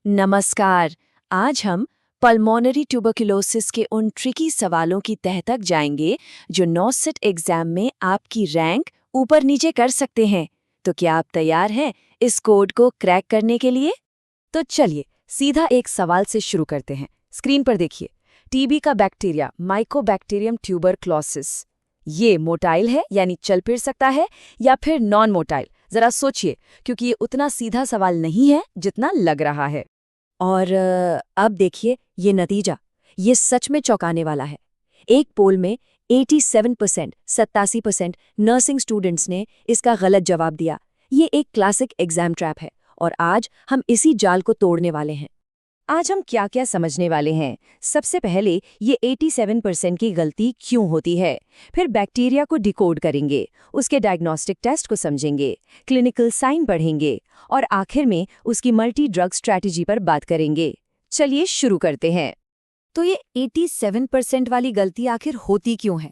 नमस्कार। आज हम पल्मोनरी ट्यूबरकुलोसिस के उन ट्रिकी सवालों की तह तक जाएंगे जो नॉसिट एग्जाम में आपकी रैंक ऊपर नीचे कर सकते हैं। तो क्या आप तैयार हैं इस कोड को क्रैक करने के लिए? तो चलिए सीधा एक सवाल से शुरू करते हैं। स्क्रीन पर देखिए, टीबी का बैक्टीरिया माइकोबैक्टीरियम ट्यूबरक्लोसिस, ये मोटाइल है यानी चल फिर सकता है, या फिर नॉन मोटाइल? जरा सोचिए, क्योंकि ये उतना सीधा सवाल नहीं है जितना लग रहा है। और अब देखिए ये नतीजा, ये सच में चौंकाने वाला है। एक पोल में 87% नर्सिंग स्टूडेंट्स ने इसका गलत जवाब दिया। ये एक क्लासिक एग्जाम ट्रैप है और आज हम इसी जाल को तोड़ने वाले हैं। आज हम क्या क्या समझने वाले हैं। सबसे पहले ये 87% की गलती क्यों होती है, फिर बैक्टीरिया को डिकोड करेंगे, उसके डायग्नोस्टिक टेस्ट को समझेंगे, क्लिनिकल साइन पढ़ेंगे और आखिर में उसकी मल्टी ड्रग स्ट्रैटेजी पर बात करेंगे। चलिए शुरू करते हैं। तो ये 87% वाली गलती आखिर होती क्यों है?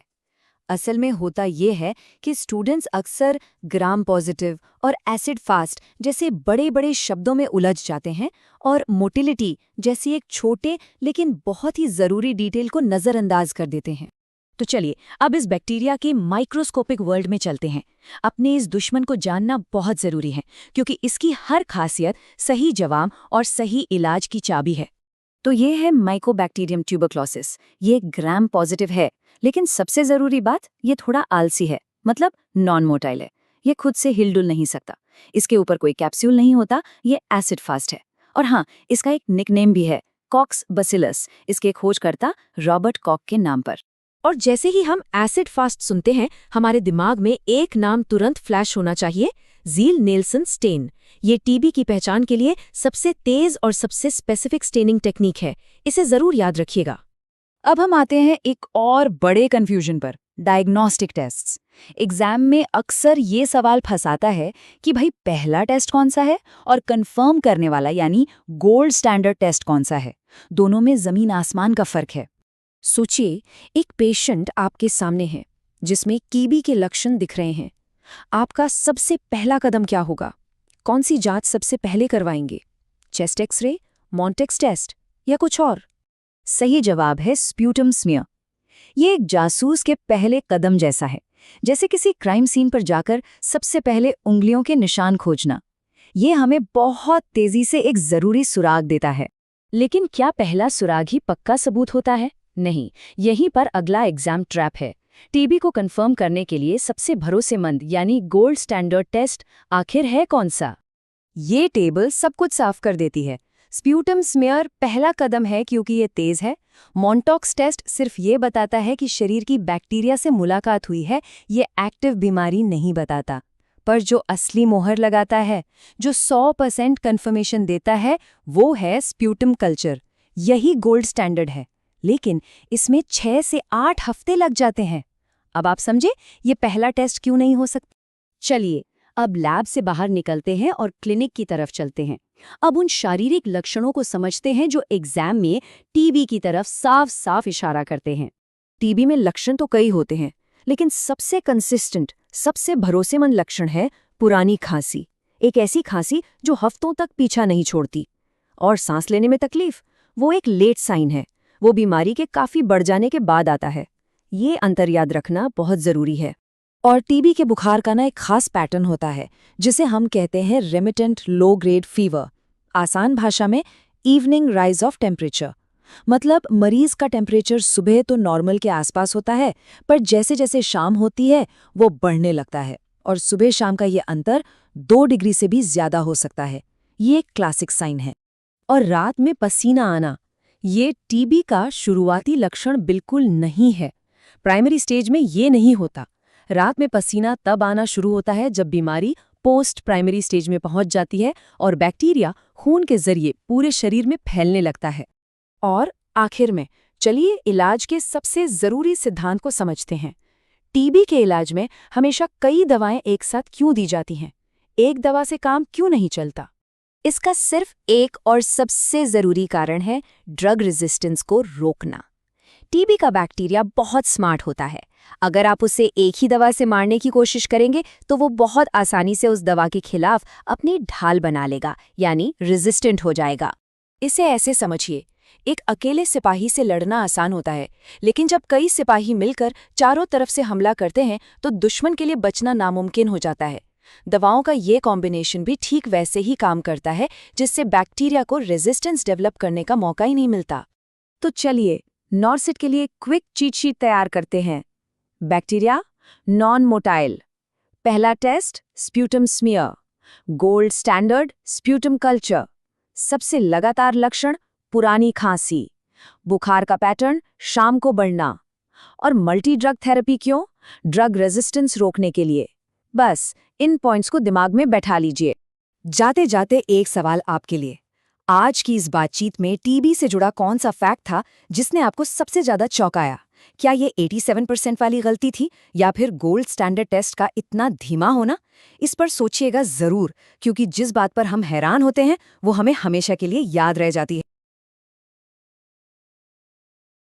असल में होता ये है कि स्टूडेंट्स अक्सर ग्राम पॉजिटिव और एसिड फास्ट जैसे बड़े बड़े शब्दों में उलझ जाते हैं और मोटिलिटी जैसी एक छोटे लेकिन बहुत ही ज़रूरी डिटेल को नज़रअंदाज कर देते हैं। तो चलिए अब इस बैक्टीरिया के माइक्रोस्कोपिक वर्ल्ड में चलते हैं। अपने इस दुश्मन को जानना बहुत ज़रूरी है, क्योंकि इसकी हर खासियत सही जवाब और सही इलाज की चाबी है। तो ये है माइकोबैक्टीरियम ट्यूबरक्लोसिस। ये ग्राम पॉजिटिव है, लेकिन सबसे ज़रूरी बात, ये थोड़ा आलसी है, मतलब नॉन मोटाइल है। ये खुद से हिलडुल नहीं सकता, इसके ऊपर कोई कैप्सूल नहीं होता, ये एसिड फास्ट है। और हाँ, इसका एक निकनेम भी है, कॉक्स बसिलस, इसके खोजकर्ता रॉबर्ट कॉक के नाम पर। और जैसे ही हम एसिड फास्ट सुनते हैं, हमारे दिमाग में एक नाम तुरंत फ्लैश होना चाहिए, ज़ील नेल्सन स्टेन। ये टीबी की पहचान के लिए सबसे तेज और सबसे स्पेसिफिक स्टेनिंग टेक्निक है, इसे जरूर याद रखिएगा। अब हम आते हैं एक और बड़े कंफ्यूजन पर, डायग्नोस्टिक टेस्ट्स। एग्जाम में अक्सर ये सवाल फंसाता है कि भाई पहला टेस्ट कौन सा है और कंफर्म करने वाला यानी गोल्ड स्टैंडर्ड टेस्ट कौन सा है। दोनों में जमीन आसमान का फर्क है। सोचिए, एक पेशेंट आपके सामने है जिसमें टीबी के लक्षण दिख रहे हैं। आपका सबसे पहला कदम क्या होगा? कौन सी जांच सबसे पहले करवाएंगे? चेस्ट एक्सरे, मॉन्टेक्स टेस्ट या कुछ और? सही जवाब है स्प्यूटम स्मीयर। ये एक जासूस के पहले कदम जैसा है, जैसे किसी क्राइम सीन पर जाकर सबसे पहले उंगलियों के निशान खोजना। ये हमें बहुत तेजी से एक जरूरी सुराग देता है। लेकिन क्या पहला सुराग ही पक्का सबूत होता है? नहीं, यहीं पर अगला एग्जाम ट्रैप है। टीबी को कंफर्म करने के लिए सबसे भरोसेमंद यानी गोल्ड स्टैंडर्ड टेस्ट आखिर है कौन सा? ये टेबल सब कुछ साफ कर देती है। स्प्यूटम स्मीयर पहला कदम है क्योंकि ये तेज है। मॉन्टॉक्स टेस्ट सिर्फ ये बताता है कि शरीर की बैक्टीरिया से मुलाकात हुई है, ये एक्टिव बीमारी नहीं बताता। पर जो असली मोहर लगाता है, जो 100% कन्फर्मेशन देता है, वो है स्प्यूटम कल्चर। यही गोल्ड स्टैंडर्ड है, लेकिन इसमें 6 से 8 हफ्ते लग जाते हैं। अब आप समझे ये पहला टेस्ट क्यों नहीं हो सकता। चलिए अब लैब से बाहर निकलते हैं और क्लिनिक की तरफ चलते हैं। अब उन शारीरिक लक्षणों को समझते हैं जो एग्जाम में टीबी की तरफ साफ साफ इशारा करते हैं। टीबी में लक्षण तो कई होते हैं, लेकिन सबसे कंसिस्टेंट, सबसे भरोसेमंद लक्षण है पुरानी खांसी। एक ऐसी खांसी जो हफ्तों तक पीछा नहीं छोड़ती। और सांस लेने में तकलीफ, वो एक लेट साइन है, वो बीमारी के काफी बढ़ जाने के बाद आता है। ये अंतर याद रखना बहुत जरूरी है। और टीबी के बुखार का एक खास पैटर्न होता है, जिसे हम कहते हैं रेमिटेंट लो ग्रेड फीवर। आसान भाषा में इवनिंग राइज ऑफ टेम्परेचर। मतलब मरीज का टेम्परेचर सुबह तो नॉर्मल के आसपास होता है, पर जैसे जैसे शाम होती है वो बढ़ने लगता है और सुबह शाम का ये अंतर 2 डिग्री से भी ज्यादा हो सकता है। ये एक क्लासिक साइन है। और रात में पसीना आना, ये टीबी का शुरुआती लक्षण बिल्कुल नहीं है। प्राइमरी स्टेज में ये नहीं होता। रात में पसीना तब आना शुरू होता है जब बीमारी पोस्ट प्राइमरी स्टेज में पहुंच जाती है और बैक्टीरिया खून के जरिए पूरे शरीर में फैलने लगता है। और आखिर में चलिए इलाज के सबसे जरूरी सिद्धांत को समझते हैं। टीबी के इलाज में हमेशा कई दवाएं एक साथ क्यों दी जाती हैं? एक दवा से काम क्यों नहीं चलता? इसका सिर्फ एक और सबसे जरूरी कारण है ड्रग रेजिस्टेंस को रोकना। टीबी का बैक्टीरिया बहुत स्मार्ट होता है। अगर आप उसे एक ही दवा से मारने की कोशिश करेंगे तो वो बहुत आसानी से उस दवा के खिलाफ अपनी ढाल बना लेगा, यानी रेजिस्टेंट हो जाएगा। इसे ऐसे समझिए, एक अकेले सिपाही से लड़ना आसान होता है, लेकिन जब कई सिपाही मिलकर चारों तरफ से हमला करते हैं तो दुश्मन के लिए बचना नामुमकिन हो जाता है। दवाओं का ये कॉम्बिनेशन भी ठीक वैसे ही काम करता है, जिससे बैक्टीरिया को रेजिस्टेंस डेवलप करने का मौका ही नहीं मिलता। तो चलिए नॉर्सिट के लिए क्विक चीट शीट तैयार करते हैं। Bacteria non motile. पहला test sputum smear. Gold standard sputum culture. सबसे लगातार लक्षण पुरानी खांसी, बुखार का पैटर्न शाम को बढ़ना। और मल्टी ड्रग थेरेपी क्यों? ड्रग रेजिस्टेंस रोकने के लिए। बस इन पॉइंट्स को दिमाग में बैठा लीजिए। जाते जाते एक सवाल आपके लिए, आज की इस बातचीत में टीबी से जुड़ा कौन सा फैक्ट था जिसने आपको सबसे ज्यादा चौंकाया? क्या ये 87% वाली गलती थी या फिर गोल्ड स्टैंडर्ड टेस्ट का इतना धीमा होना? इस पर सोचिएगा जरूर, क्योंकि जिस बात पर हम हैरान होते हैं वो हमें हमेशा के लिए याद रह जाती है।